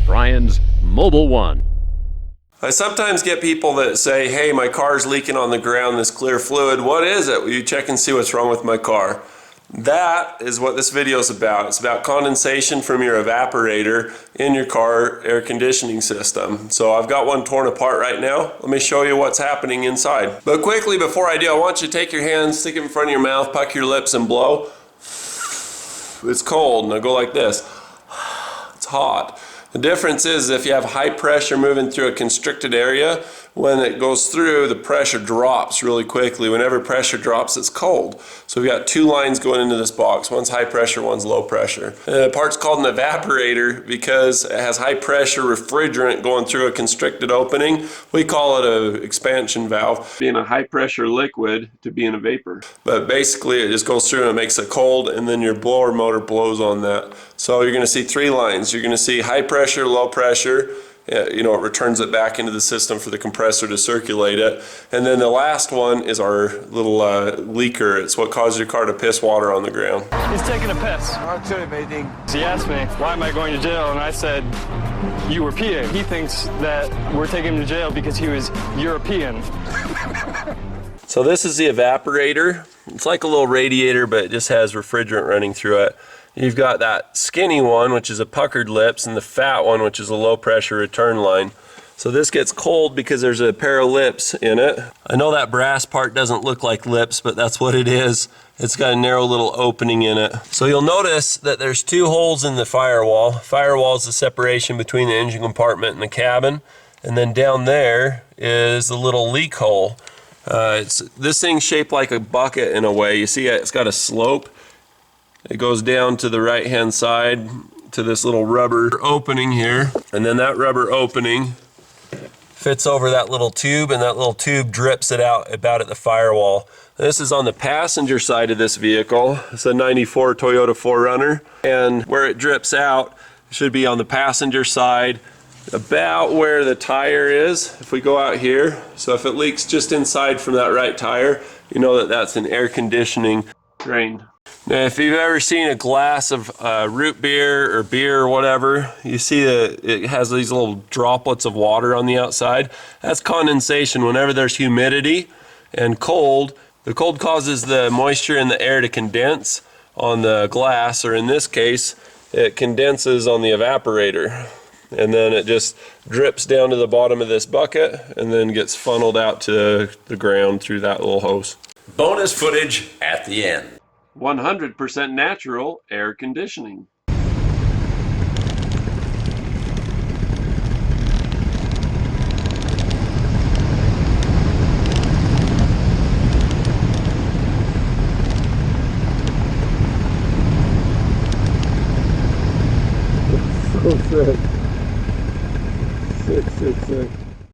Brian's Mobile One. I sometimes get people that say, hey, my car's leaking on the ground, this clear fluid. What is it? Will you check and see what's wrong with my car? That is what this video is about. It's about condensation from your evaporator in your car air conditioning system. So I've got one torn apart right now. Let me show you what's happening inside. But quickly before I do, I want you to take your hands, stick it in front of your mouth, pucker your lips and blow. It's cold. Now go like this. It's hot. The difference is if you have high pressure moving through a constricted area, when it goes through, the pressure drops really quickly. Whenever pressure drops, it's cold. So we've got two lines going into this box. One's high pressure, one's low pressure. The part's called an evaporator because it has high pressure refrigerant going through a constricted opening. We call it an expansion valve, being a high pressure liquid to being a vapor. But basically it just goes through and it makes it cold, and then your blower motor blows on that. So you're gonna see three lines. You're gonna see high pressure, low pressure. You know, it returns it back into the system for the compressor to circulate it. And then the last one is our little leaker. It's what causes your car to piss water on the ground. He's taking a piss. Not sure, anything. He asked me, why am I going to jail? And I said, you were peeing. He thinks that we're taking him to jail because he was European. So this is the evaporator. It's like a little radiator, but it just has refrigerant running through it. You've got that skinny one, which is a puckered lips, and the fat one, which is a low pressure return line. So this gets cold because there's a pair of lips in it. I know that brass part doesn't look like lips, but that's what it is. It's got a narrow little opening in it. So you'll notice that there's two holes in the firewall. Firewall is the separation between the engine compartment and the cabin. And then down there is the little leak hole. This thing's shaped like a bucket in a way. You see it's got a slope. It goes down to the right hand side to this little rubber opening here, and then that rubber opening fits over that little tube, and that little tube drips it out about at the firewall. This is on the passenger side of this vehicle. It's a 94 Toyota 4Runner, and where it drips out should be on the passenger side about where the tire is if we go out here. So if it leaks just inside from that right tire, you know that that's an air conditioning drain. Now, if you've ever seen a glass of root beer or beer or whatever, you see that it has these little droplets of water on the outside. That's condensation. Whenever there's humidity and cold, the cold causes the moisture in the air to condense on the glass, or in this case, it condenses on the evaporator. And then it just drips down to the bottom of this bucket and then gets funneled out to the ground through that little hose. Bonus footage at the end. 100% natural air conditioning. So sick. Sick, sick, sick.